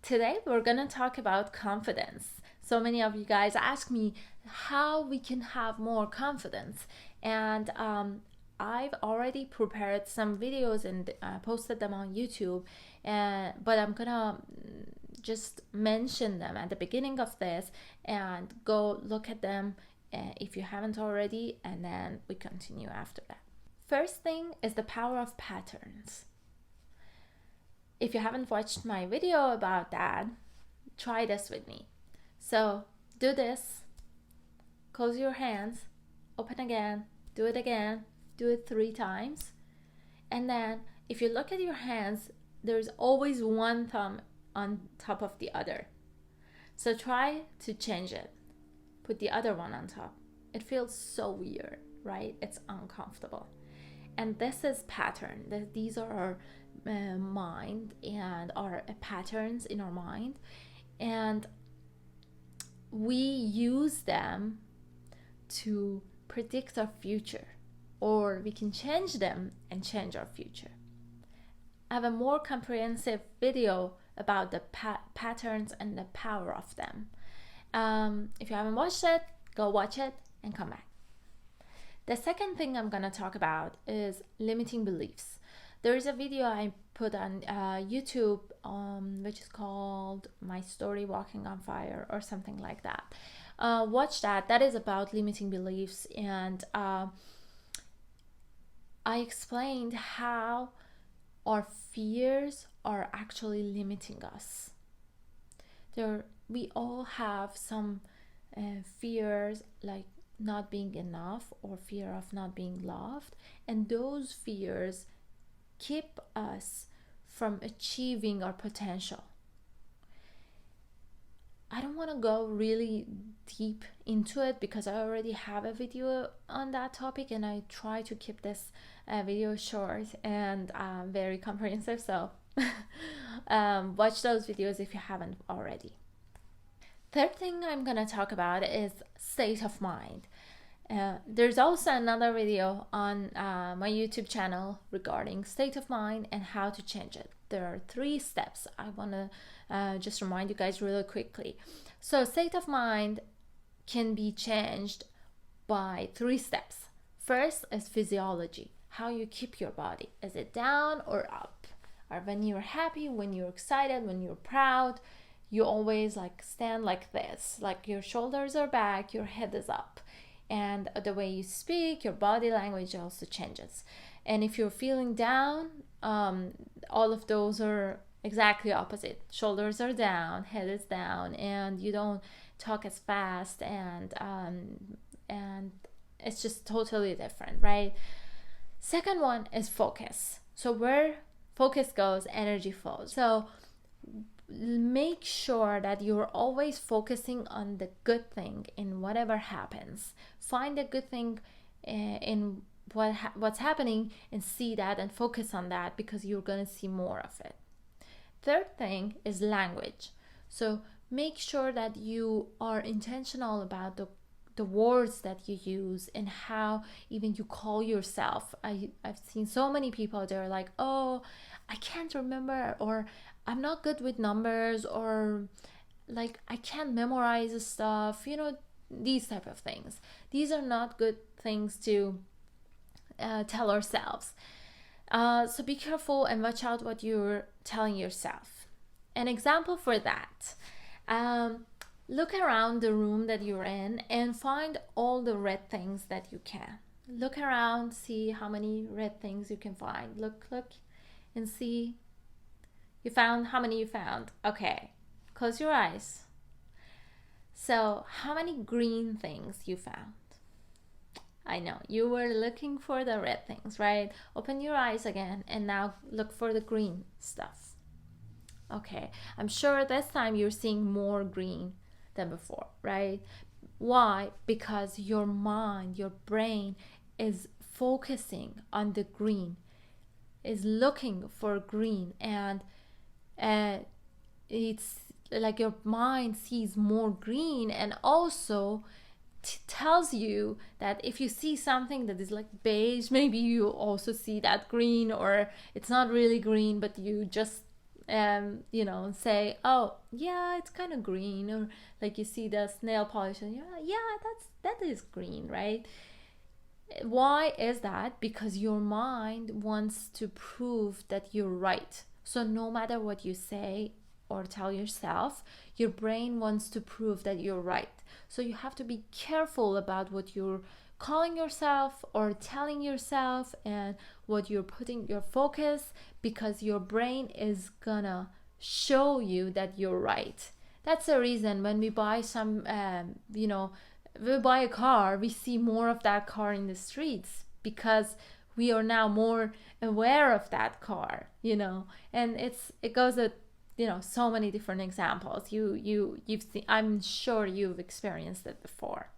Today we're going to talk about confidence. So many of you guys ask me how we can have more confidence, and I've already prepared some videos and posted them on YouTube, but I'm gonna just mention them at the beginning of this and go look at them if you haven't already, and then we continue after that. First thing is the power of patterns. If you haven't watched my video about that, try this with me. So do this, close your hands, open again, do it 3 times. And then if you look at your hands, there's always one thumb on top of the other. So try to change it. Put the other one on top. It feels so weird, right? It's uncomfortable. And this is pattern. These are our mind and our patterns in our mind, and we use them to predict our future, or we can change them and change our future. I have a more comprehensive video about the patterns and the power of them. If you haven't watched it, go watch it and come back. The second thing I'm going to talk about is limiting beliefs. There is a video I put on YouTube which is called My Story Walking on Fire or something like that. Watch that. That is about limiting beliefs, and I explained how our fears are actually limiting us. We all have some fears, like not being enough or fear of not being loved, and those fears keep us from achieving our potential. I don't want to go really deep into it because I already have a video on that topic, and I try to keep this video short and very comprehensive, so watch those videos if you haven't already. Third thing I'm going to talk about is state of mind. There's also another video on my YouTube channel regarding state of mind and how to change it. There are 3 steps I want to just remind you guys really quickly. So state of mind can be changed by 3 steps. First is physiology, how you keep your body. Is it down or up? Or when you're happy, when you're excited, when you're proud, you always like stand like this, like your shoulders are back, your head is up. And the way you speak, your body language also changes. And if you're feeling down, all of those are exactly opposite. Shoulders are down, head is down, and you don't talk as fast, and it's just totally different, right? Second one is focus. So where focus goes, energy flows. So make sure that you're always focusing on the good thing in whatever happens. Find a good thing in what's happening and see that and focus on that, because you're going to see more of it. Third thing is language. So make sure that you are intentional about the words that you use and how even you call yourself. I've seen so many people, they're like, oh, I can't remember, or I'm not good with numbers, or like I can't memorize stuff, these type of things. These are not good things to tell ourselves. So be careful and watch out what you're telling yourself. An example for that, look around the room that you're in and find all the red things that you can. Look around, see how many red things you can find. Look and see. You found how many you found. Okay, close your eyes. So how many green things you found? I know you were looking for the red things, right? Open your eyes again and now look for the green stuff. Okay, I'm sure this time you're seeing more green than before, right? Why? Because your mind, your brain is focusing on the green, is looking for green, and it's like your mind sees more green, and also tells you that if you see something that is like beige, maybe you also see that green, or it's not really green but you just say, oh yeah, it's kind of green, or like you see the nail polish and you're like, yeah, that is green, right? Why is that? Because your mind wants to prove that you're right. So no matter what you say or tell yourself, your brain wants to prove that you're right. So you have to be careful about what you're calling yourself or telling yourself and what you're putting your focus, because your brain is gonna show you that you're right. That's the reason when we buy we buy a car, we see more of that car in the streets because we are now more aware of that car, and it goes at so many different examples. You've seen, I'm sure you've experienced it before.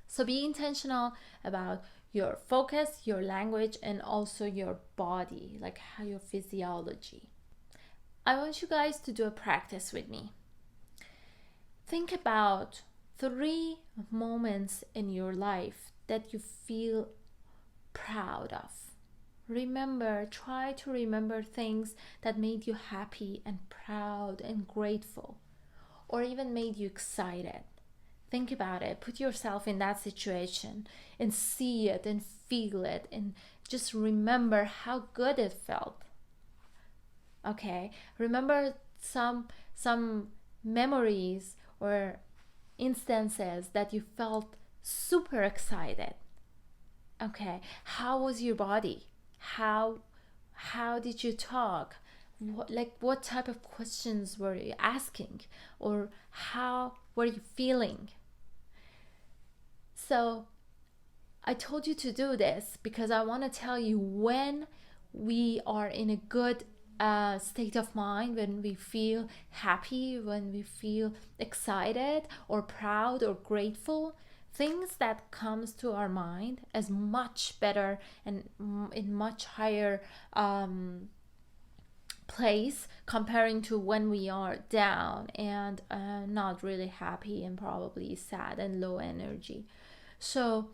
So be intentional about your focus, your language, and also your body, like how your physiology. I want you guys to do a practice with me. Think about 3 moments in your life that you feel proud of. Try to remember things that made you happy and proud and grateful, or even made you excited. Think about it. Put yourself in that situation and see it and feel it and just remember how good it felt. Okay? Remember some memories or instances that you felt super excited. Okay, how was your body? How did you talk? What type of questions were you asking, or how were you feeling? So I told you to do this because I want to tell you, when we are in a good state of mind, when we feel happy, when we feel excited or proud or grateful, things that comes to our mind as much better and in much higher place comparing to when we are down and not really happy and probably sad and low energy. So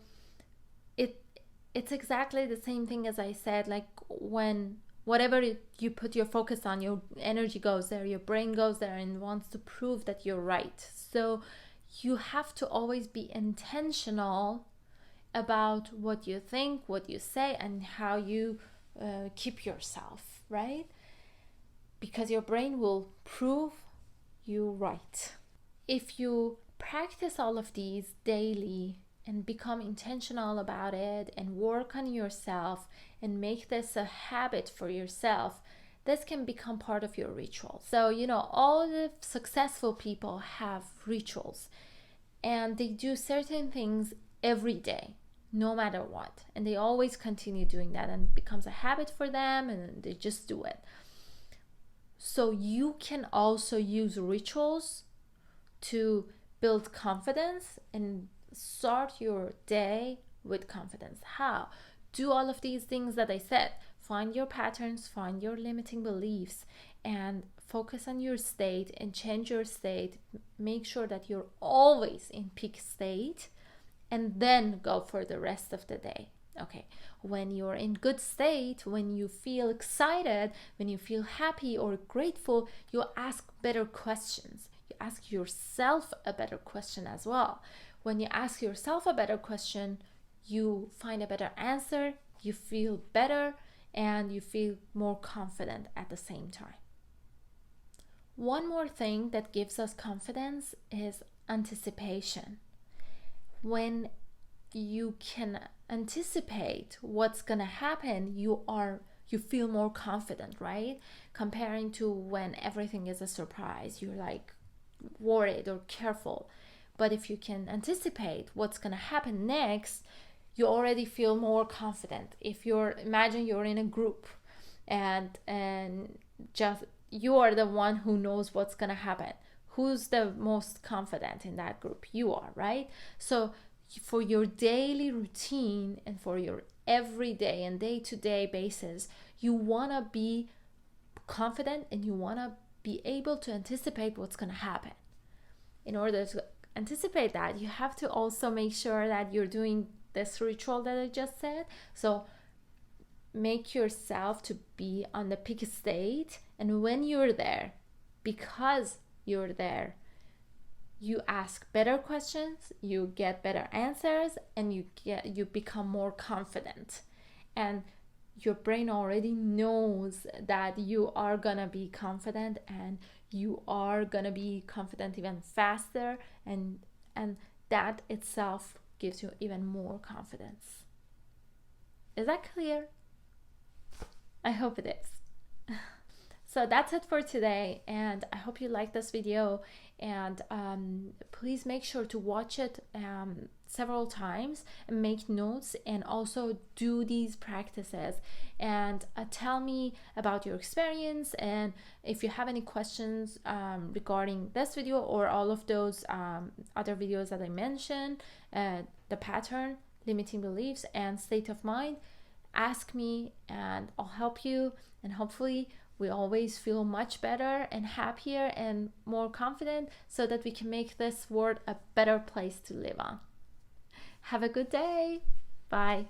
it's exactly the same thing as I said, like when whatever you put your focus on, your energy goes there, your brain goes there and wants to prove that you're right. So you have to always be intentional about what you think, what you say, and how you keep yourself, right? Because your brain will prove you right. If you practice all of these daily and become intentional about it and work on yourself and make this a habit for yourself, this can become part of your ritual. So, all the successful people have rituals and they do certain things every day, no matter what. And they always continue doing that and it becomes a habit for them and they just do it. So you can also use rituals to build confidence and start your day with confidence. How? Do all of these things that I said. Find your patterns, find your limiting beliefs, and focus on your state and change your state. Make sure that you're always in peak state, and then go for the rest of the day. Okay, when you're in good state, when you feel excited, when you feel happy or grateful, you ask better questions. You ask yourself a better question as well. When you ask yourself a better question, you find a better answer, you feel better, and you feel more confident at the same time. One more thing that gives us confidence is anticipation. When you can anticipate what's gonna happen, you feel more confident, right? Comparing to when everything is a surprise, you're like worried or careful. But if you can anticipate what's gonna happen next, you already feel more confident. Imagine you're in a group and just you are the one who knows what's gonna happen. Who's the most confident in that group? You are, right? So for your daily routine and for your everyday and day-to-day basis, you wanna be confident and you wanna be able to anticipate what's gonna happen. In order to anticipate that, you have to also make sure that you're doing this ritual that I just said. So make yourself to be on the peak state And when you're there, because you're there, you ask better questions, you get better answers, and you become more confident. And your brain already knows that you are gonna be confident, and you are gonna be confident even faster, and that itself gives you even more confidence. Is that clear? I hope it is. So that's it for today, and I hope you like this video, and please make sure to watch it several times and make notes, and also do these practices, and tell me about your experience, and if you have any questions regarding this video or all of those other videos that I mentioned, the pattern, limiting beliefs, and state of mind, ask me and I'll help you, and hopefully we always feel much better and happier and more confident, so that we can make this world a better place to live on. Have a good day. Bye.